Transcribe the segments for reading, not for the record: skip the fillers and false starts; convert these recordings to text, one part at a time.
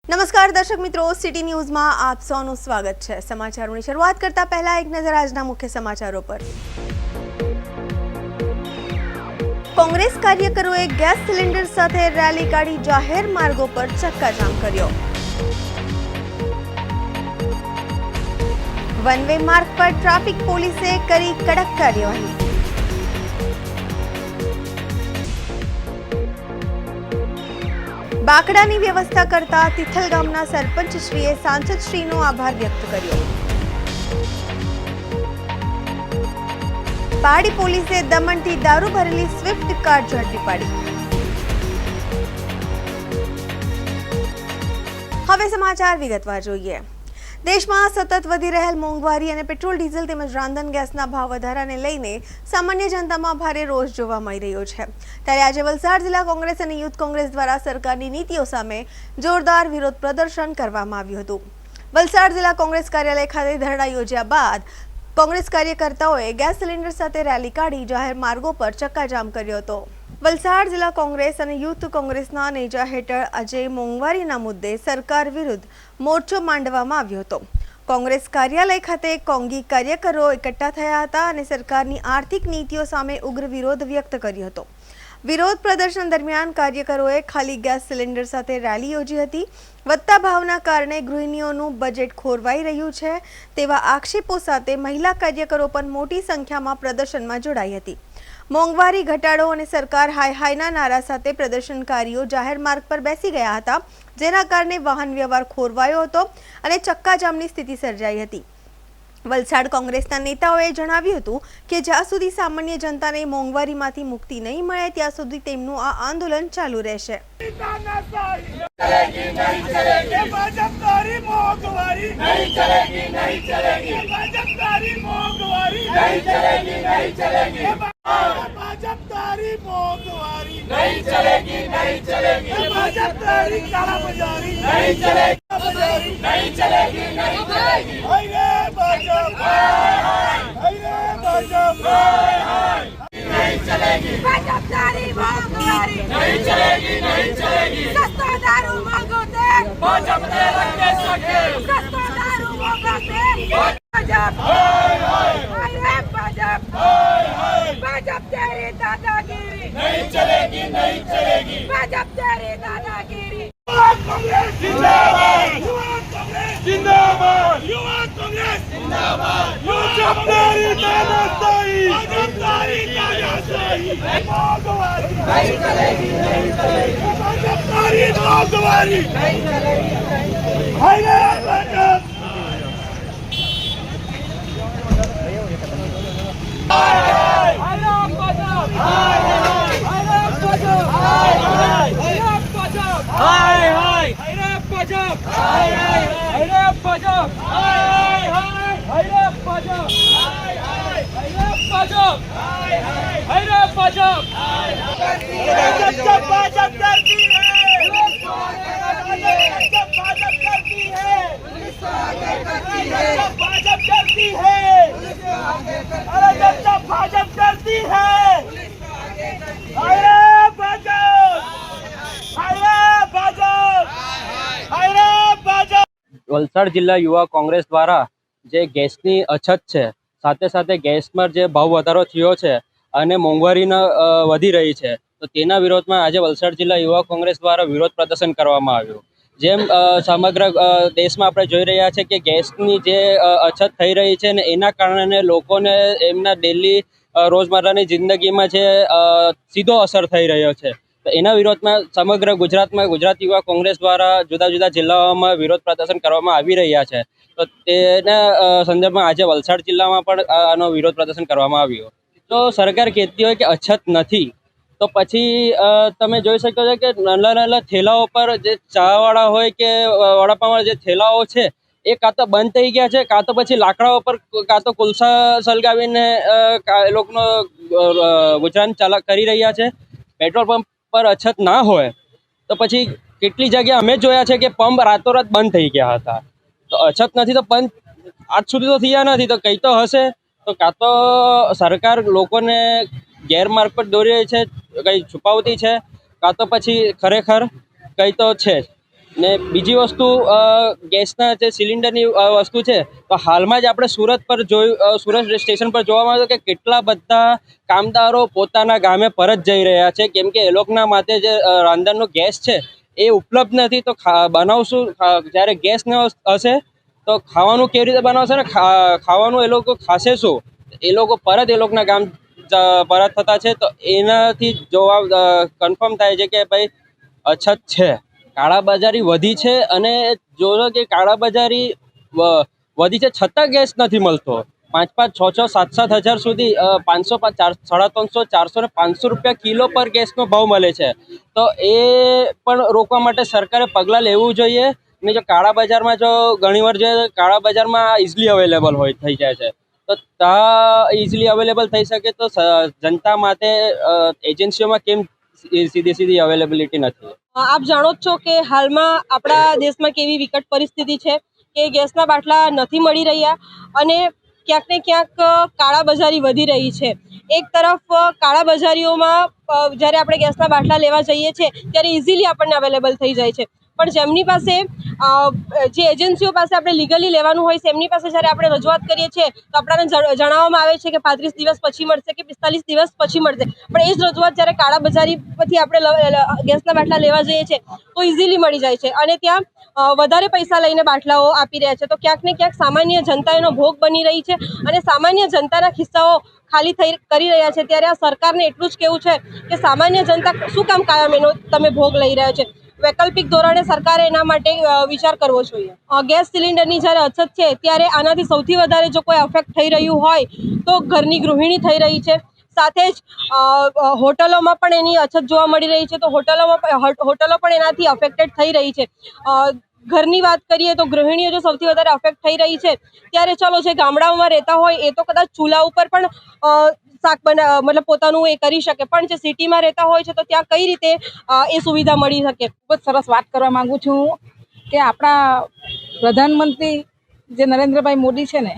નમસ્કાર દર્શક મિત્રો, સિટી ન્યૂઝમાં આપ સૌનું સ્વાગત છે। સમાચારોની શરૂઆત કરતા પહેલા એક નજર આજના મુખ્ય સમાચારો પર। કોંગ્રેસ કાર્યકરોએ ગેસ સિલિન્ડર સાથે રેલી કાઢી જાહેર માર્ગો પર ચક્કાજામ કર્યો। વન વે માર્ગ પર ટ્રાફિક પોલીસે કરી કડક કાર્યવાહી। બાકડાની વ્યવસ્થા કરતા તિથલ ગામના સરપંચશ્રીએ સાંસદશ્રીનો આભાર વ્યક્ત કર્યો। પાડી પોલીસે દમણથી દારૂ ભરેલી સ્વિફ્ટ કાર ઝડપી પાડી। હવે સમાચાર વિગતવાર જોઈએ। દેશમાં સતત વધી રહેલ મોંઘવારી અને પેટ્રોલ ડીઝલ તેમજ રાંધણ ગેસના ભાવ વધારાને લઈને સામાન્ય જનતામાં ભારે રોષ જોવા મળી રહ્યો છે। ત્યારે આજે વલસાડ જિલ્લા કોંગ્રેસ અને યુથ કોંગ્રેસ દ્વારા સરકારની નીતિઓ સામે જોરદાર વિરોધ પ્રદર્શન કરવામાં આવ્યું હતું। વલસાડ જિલ્લા કોંગ્રેસ કાર્યાલય ખાતે ધરણા યોજ્યા બાદ કોંગ્રેસ કાર્યકર્તાઓએ ગેસ સિલિન્ડર સાથે રેલી કાઢી જાહેર માર્ગો પર ચક્કાજામ કર્યો હતો। વલસાડ જિલ્લા કોંગ્રેસ અને યુથ કોંગ્રેસના નેજા હેઠળ આજે મોંઘવારીના મુદ્દે સરકાર વિરુદ્ધ મોરચો માંડવામાં આવ્યો હતો। કોંગ્રેસ કાર્યાલય ખાતે કોંગી કાર્યકરો એકઠા થયા હતા અને સરકારની આર્થિક નીતિઓ સામે ઉગ્ર વિરોધ વ્યક્ત કર્યો હતો। વિરોધ પ્રદર્શન દરમિયાન કાર્યકરોએ ખાલી ગેસ સિલિન્ડર સાથે રેલી યોજી હતી। વધતા ભાવના કારણે ગૃહિણીઓનું બજેટ ખોરવાઈ રહ્યું છે તેવા આક્ષેપો સાથે મહિલા કાર્યકરો પણ મોટી સંખ્યામાં પ્રદર્શનમાં જોડાઈ હતી। મોંઘવારી ઘટાડો અને સરકાર હાય હાયના નારા સાથે પ્રદર્શનકારીઓ જાહેર માર્ગ પર બેસી ગયા હતા, જેના કારણે વાહન વ્યવહાર ખોરવાયો હતો અને ચક્કાજામની સ્થિતિ સર્જાઈ હતી। વલસાડ કોંગ્રેસના નેતાઓએ જણાવ્યું હતું કે જ્યાં સુધી સામાન્ય જનતાને મોંઘવારીમાંથી મુક્તિ નહીં મળે ત્યાં સુધી તેમનું આ આંદોલન ચાલુ રહેશે। વલસાડ જિલ્લા યુવા કોંગ્રેસ દ્વારા જે ગેસની અછત છે, સાથે સાથે ગેસમાં જે ભાવ વધારો થયો છે અને મોંઘવારીના વધી રહી છે, તો તેના વિરોધમાં આજે વલસાડ જિલ્લા યુવા કોંગ્રેસ દ્વારા વિરોધ પ્રદર્શન કરવામાં આવ્યું। જેમ સમગ્ર દેશમાં આપણે જોઈ રહ્યા છે કે ગેસની જે અછત થઈ રહી છે ને એના કારણે લોકોને એમના ડેલી રોજમર્રાની જિંદગીમાં જે સીધો અસર થઈ રહ્યો છે, તો એના વિરોધમાં સમગ્ર ગુજરાતમાં ગુજરાત યુવા કોંગ્રેસ દ્વારા જુદા જુદા જિલ્લાઓમાં વિરોધ પ્રદર્શન કરવામાં આવી રહ્યા છે। તો તેના સંદર્ભમાં આજે વલસાડ જિલ્લામાં પણ આનો વિરોધ પ્રદર્શન કરવામાં આવ્યો। તો સરકાર કહેતી હોય કે અછત નથી, તો પછી તમે જોઈ શકો છો કે નાના નાના થેલાઓ પર જે ચાવાળા હોય કે વડાપાવવાળા જે થેલાઓ છે એ કાં તો બંધ થઈ ગયા છે, કાં તો પછી લાકડાઓ પર કાં તો કોલસા સળગાવીને એ લોકોનો ગુજરાન કરી રહ્યા છે। પેટ્રોલ પંપ પર અછત ના હોય તો પછી કેટલી જગ્યા અમે જોયા છે કે પંપ રાતોરાત બંધ થઈ ગયા હતા। તો અછત નથી તો બંધ આજ સુધી તો થયા નથી, તો કંઈ તો હશે। તો કાં તો સરકાર લોકોને ગેરમાર્ગ પર દોરી રહી છે, કંઈ છુપાવતી છે, કાં તો પછી ખરેખર કંઈ તો છે। ને બીજી વસ્તુ ગેસના જે સિલિન્ડરની વસ્તુ છે, તો હાલમાં જ આપણે સુરત સ્ટેશન પર જોવા મળ્યું કે કેટલા બધા કામદારો પોતાના ગામે પરત જઈ રહ્યા છે, કેમ કે એ લોકોના માટે જે રાંધણનો ગેસ છે એ ઉપલબ્ધ નથી. તો બનાવશું જ્યારે ગેસ ન હશે તો ખાવાનું કેવી રીતે બનાવશે ને ખાવાનું એ લોકો ખાશે શું? એ લોકો પરત એ લોકોના ગામ પરત થતા છે. તો એનાથી જોવા કન્ફર્મ થાય છે કે ભાઈ અછત છે, કાળાબજારી વધી છે. અને જોજો કે કાળાબજારી વધી છે છતાં ગેસ નથી મળતો. 5,000, 6,000, 7,000, 7,000 સુધી 500, 350, 400 ને 500 રૂપિયા કિલો પર ગેસનો ભાવ મળે છે. તો એ પણ રોકવા માટે સરકારે પગલાં લેવું જોઈએ. ને જો કાળાબજારમાં જો ઘણીવાર જે કાળાબજારમાં ઇઝીલી અવેલેબલ થઈ જાય છે, તો ત્યાં ઇઝીલી અવેલેબલ થઈ શકે તો જનતા માટે એજન્સીઓમાં કેમ સીધી અવેલેબિલિટી નથી? આપ જાણો જ છો કે હાલમાં આપણા દેશમાં કેવી વિકટ પરિસ્થિતિ છે કે ગેસના બાટલા નથી મળી રહ્યા અને ક્યાંક ને ક્યાંક કાળાબજારી વધી રહી છે. એક તરફ કાળાબજારીઓમાં જ્યારે આપણે ગેસના બાટલા લેવા જઈએ છીએ ત્યારે ઇઝીલી આપણને અવેલેબલ થઈ જાય છે, પણ જેમની પાસે જે એજન્સીઓ પાસે આપણે લીગલી લેવાનું હોય છે એમની પાસે જ્યારે આપણે રજૂઆત કરીએ છીએ તો આપણને જણાવવામાં આવે છે કે 35 દિવસ પછી મળશે કે 45 દિવસ પછી મળશે. પણ એ જ રજૂઆત જ્યારે કાળાબજારી પરથી આપણે ગેસના બાટલા લેવા જઈએ છીએ તો ઇઝીલી મળી જાય છે અને ત્યાં વધારે પૈસા લઈને બાટલાઓ આપી રહ્યા છે. તો ક્યાંક ને ક્યાંક સામાન્ય જનતા એનો ભોગ બની રહી છે અને સામાન્ય જનતાના ખિસ્સાઓ ખાલી કરી રહ્યા છે. ત્યારે આ સરકારને એટલું જ કહેવું છે કે સામાન્ય જનતા શું કામ કાયમ એનો તમે ભોગ લઈ રહ્યા છે? વૈકલ્પિક ધોરણે સરકારે એના માટે વિચાર કરવો જોઈએ. ગેસ સિલિન્ડરની જ્યારે અછત છે ત્યારે આનાથી સૌથી વધારે જો કોઈ અફેક્ટ થઈ રહ્યું હોય તો ઘરની ગૃહિણી થઈ રહી છે. સાથે જ હોટલોમાં પણ એની અછત જોવા મળી રહી છે. તો હોટલો પણ એનાથી અફેક્ટેડ થઈ રહી છે. ઘરની વાત કરીએ તો ગૃહિણીઓ જો સૌથી વધારે અફેક્ટ થઈ રહી છે ત્યારે ચલો જે ગામડાઓમાં રહેતા હોય એ તો કદાચ ચૂલા ઉપર પણ શાક મતલબ પોતાનું એ કરી શકે, પણ જે સિટીમાં રહેતા હોય છે તો ત્યાં કઈ રીતે એ સુવિધા મળી શકે? ખૂબ જ સરસ વાત કરવા માંગુ છું કે આપણા પ્રધાનમંત્રી જે નરેન્દ્રભાઈ મોદી છે ને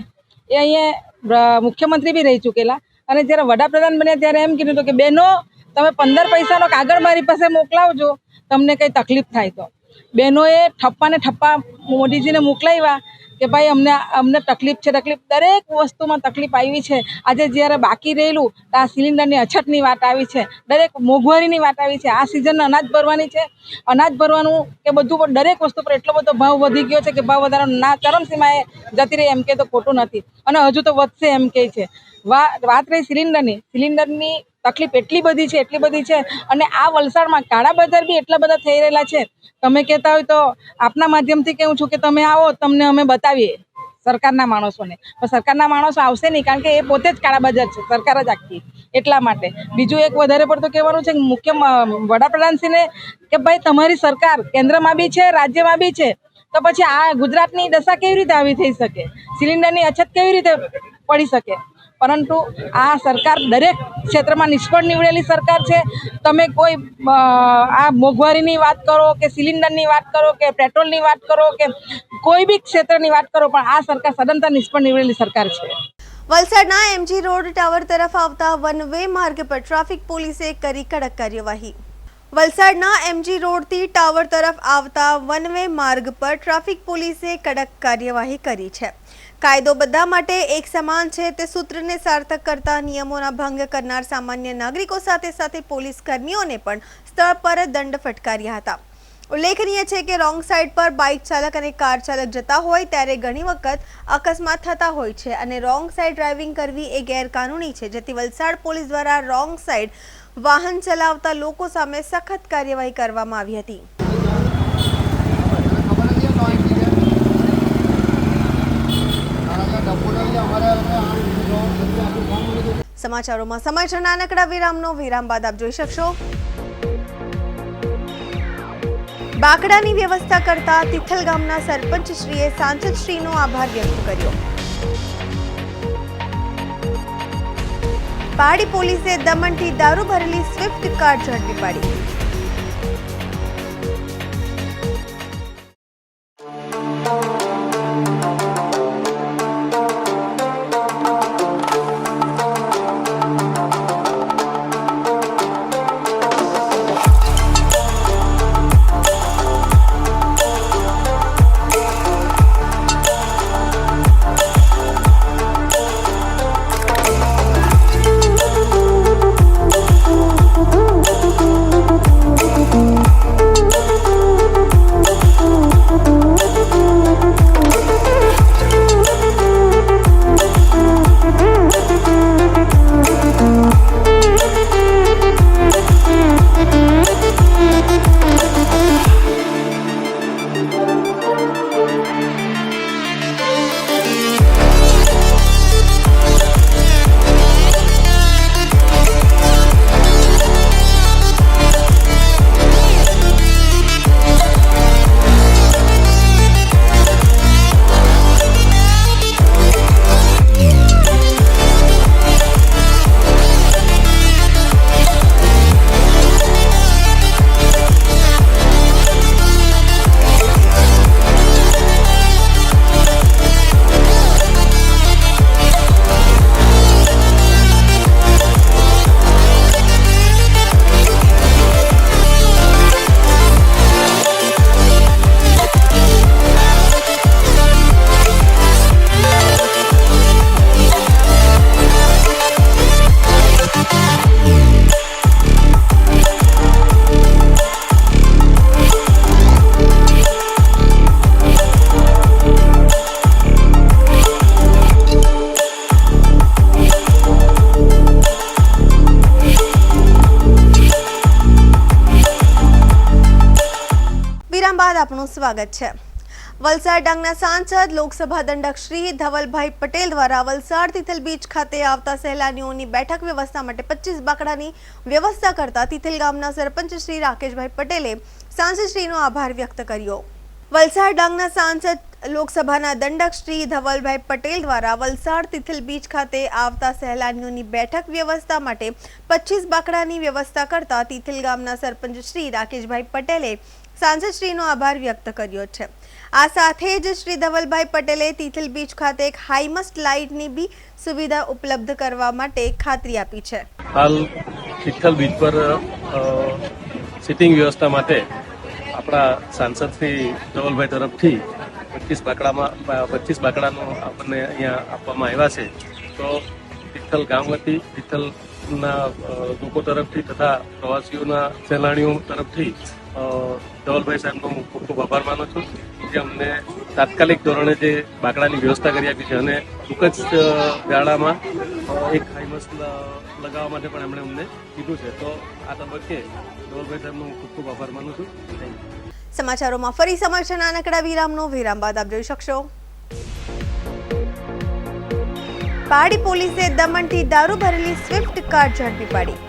એ અહીંયા મુખ્યમંત્રી બી રહી ચૂકેલા અને જ્યારે વડાપ્રધાન બન્યા ત્યારે એમ કીધું હતું કે બહેનો તમે 15 પૈસાનો કાગળ મારી પાસે મોકલાવજો તમને કંઈ તકલીફ થાય તો. બહેનોએ ઠપ્પા મોદીજીને મોકલાવ્યા કે ભાઈ અમને તકલીફ છે, દરેક વસ્તુમાં તકલીફ આવી છે. આજે જ્યારે બાકી રહેલું તો આ સિલિન્ડરની અછતની વાત આવી છે, દરેક મોંઘવારીની વાત આવી છે. આ સિઝનમાં અનાજ ભરવાની છે, અનાજ ભરવાનું કે બધું દરેક વસ્તુ પર એટલો બધો ભાવ વધી ગયો છે કે ભાવ વધારો ચરમસીમાએ જતી રહી એમ કે તો ખોટું નથી અને હજુ તો વધશે એમ કહે છે. વાત રહી સિલિન્ડરની તકલીફ એટલી બધી છે અને આ વલસાડમાં કાળાબજાર બી એટલા બધા થઈ રહેલા છે. તમે કહેતા હોય તો આપના માધ્યમથી કહું છું કે તમે આવો, તમને અમે બતાવીએ સરકારના માણસોને. પણ સરકારના માણસો આવશે નહીં કારણ કે એ પોતે જ કાળાબજાર છે, સરકાર જ આખી. એટલા માટે બીજું એક વધારે પડતું કહેવાનું છે કે વડાપ્રધાનશ્રીને કે ભાઈ તમારી સરકાર કેન્દ્રમાં બી છે, રાજ્યમાં બી છે, તો પછી આ ગુજરાતની દશા કેવી રીતે આવી થઈ શકે? સિલિન્ડરની અછત કેવી રીતે પડી શકે? પરંતુ આ સરકાર દરેક ક્ષેત્રમાં નિષ્ફળ નીવડેલી સરકાર છે. તમે કોઈ આ મોંઘવારીની વાત કરો કે સિલિન્ડરની વાત કરો કે પેટ્રોલની વાત કરો કે કોઈ બી ક્ષેત્રની વાત કરો, પણ આ સરકાર સદંતર નિષ્ફળ નીવડેલી સરકાર છે. વલસાડના એમજી રોડ ટાવર તરફ આવતા વન વે માર્ગ પર ટ્રાફિક પોલીસે કરી કડક કાર્યવાહી. વલસાડના એમજી રોડથી ટાવર તરફ આવતા વન વે માર્ગ પર ટ્રાફિક પોલીસે કડક કાર્યવાહી કરી છે. કાયદો બધા માટે એક સમાન છે તે સૂત્રને સાર્થક કરતા નિયમોના ભંગ કરનાર સામાન્ય નાગરિકો સાથે પોલીસ કર્મીઓને પણ સ્થળ પર દંડ ફટકાર્યા હતા. ઉલ્લેખનીય છે કે રોંગ સાઈડ પર બાઇક ચાલક અને કાર ચાલક જતા હોય ત્યારે ઘણી વખત અકસ્માત થતા હોય છે અને રોંગ સાઈડ ડ્રાઇવિંગ કરવી એ ગેરકાનૂની છે, જેથી વલસાડ પોલીસ દ્વારા રોંગ સાઈડ વાહન ચલાવતા લોકો સામે સખત કાર્યવાહી કરવામાં આવી હતી. સમાચારોમાં સમય છે નાનકડા વિરામનો. વિરામ બાદ આપ જોઈ શકશો બાકડાની વ્યવસ્થા કરતા તિથલ ગામના સરપંચ શ્રીએ સાંસદ શ્રીનો આભાર વ્યક્ત કર્યો. પાડી પોલીસે દમણથી દારૂ ભરેલી સ્વિફ્ટ કાર ઝડપી પાડી. વિરામ બાદ આપનું સ્વાગત છે। વલસાડ ડાંગના સાંસદ લોકસભા દંડક શ્રી ધવલભાઈ પટેલ દ્વારા વલસાડ તિથલ બીચ ખાતે આવતા સહેલાણીઓની બેઠક વ્યવસ્થા માટે 25 બાકડાની વ્યવસ્થા કરતા તિથલ ગામના સરપંચ શ્રી રાકેશભાઈ પટેલે સાંસદ શ્રીનો આભાર વ્યક્ત કર્યો। વલસાડ ડાંગના સાંસદ લોકસભાના દંડક શ્રી ધવલભાઈ પટેલ દ્વારા વલસાડ તિથલ બીચ ખાતે આવતા સહેલાણીઓની બેઠક વ્યવસ્થા માટે 25 બાકડાની વ્યવસ્થા કરતા તિથલ ગામના સરપંચ શ્રી રાકેશભાઈ પટેલે સાંસદ શ્રીનો આભાર વ્યક્ત કર્યો છે। આ સાથે જ શ્રી ધવલભાઈ પટેલે તિથલ બીચ ખાતે એક હાઈમસ્ટ લાઇટની બી સુવિધા ઉપલબ્ધ કરવા માટે ખાતરી આપી છે। હાલ તિથલ બીચ પર સિટિંગ વ્યવસ્થા માટે આપણા સાંસદ શ્રી ધવલભાઈ તરફથી 25 બાકડાનો આપણને અહીંયા આપવામાં આવ્યા છે। તો તિથલ ગામ વતી તિથલના લોકો તરફથી તથા પ્રવાસીઓના સહેલાણીઓ તરફથી ધવલભાઈ સાહેબનો હું ખૂબ ખૂબ આભાર માનું છું, જે અમને તાત્કાલિક ધોરણે જે બાકડાની વ્યવસ્થા કરી આપી છે અને ટૂંક જ ગાળામાં એક હાઈમસ્ટ લગાવવા માટે પણ એમણે અમને કીધું છે। તો આ તબક્કે ધવલભાઈ સાહેબનો હું ખૂબ ખૂબ આભાર માનું છું। Thank you. સમાચારોમાં ફરી સમય છે નાનકડા વિરામ બાદ આપ જોઈ શકશો। પાડી પોલીસે દમણથી દારૂ ભરેલી સ્વિફ્ટ કાર ઝડપી પાડી।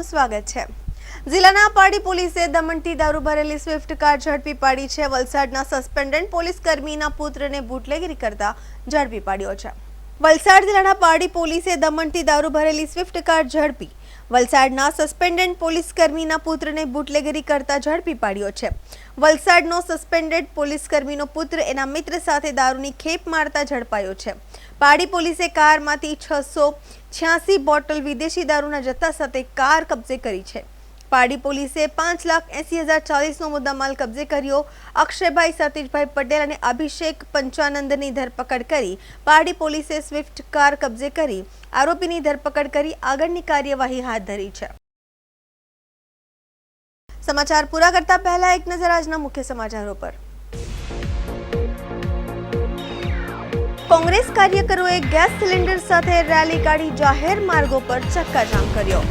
સ્વાગત છે। જિલ્લાના પાડી પોલીસે દમણથી દારૂ ભરેલી સ્વિફ્ટ કાર ઝડપી પાડી છે। વલસાડના સસ્પેન્ડેડ પોલીસ કર્મીના પુત્રને બુટલેગરી કરતા ઝડપી પાડ્યો છે। વલસાડ જિલ્લાના પાડી પોલીસે દમણથી દારૂ ભરેલી સ્વિફ્ટ કાર ઝડપી વલસાડના સસ્પેન્ડેડ પોલીસ કર્મીના પુત્રને બુટલેગરી કરતા ઝડપી પાડ્યો છે। વલસાડનો સસ્પેન્ડેડ પોલીસ કર્મીનો પુત્ર એના મિત્ર સાથે દારૂની ખેપ મારતા ઝડપાયો છે। પાડી પોલીસે કારમાંથી 686 બોટલ વિદેશી દારૂના જથ્થા સાથે કાર કબજે કરી છે। પાડી પોલીસે 5,80,040નો મુદ્દામાલ કબજે કર્યો। અક્ષયભાઈ સતીશભાઈ પટેલ અને અભિષેક પંચાનંદની ધરપકડ કરી પાડી પોલીસે સ્વિફ્ટ કાર કબજે કરી આરોપીની ધરપકડ કરી આગળની કાર્યવાહી હાથ ધરી છે। સમાચાર પૂરા કરતા પહેલા એક નજર આજના મુખ્ય સમાચારો પર। કોંગ્રેસ કાર્યકરોએ ગેસ સિલિન્ડર સાથે રેલી કાઢી જાહેર માર્ગો પર ચક્કાજામ કર્યો।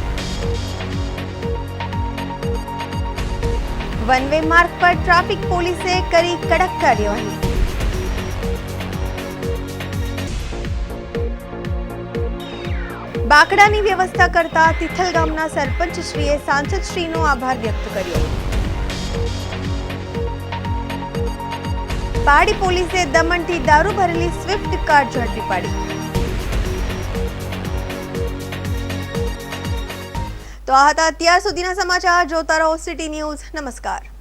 વન વે માર્ગ પર ટ્રાફિક પોલીસે કરી કડક કાર્યવાહી। બાકડાની વ્યવસ્થા કરતા તિથલ ગામના સરપંચ શ્રીએ સાંસદ શ્રીનો આભાર વ્યક્ત કર્યો। પાડી પોલીસે દમણથી દારૂ ભરેલી સ્વિફ્ટ કાર ઝડપી પાડી। તો આ હતા અત્યાર સુધીના સમાચાર. જોતા રહો સિટી ન્યૂઝ. નમસ્કાર.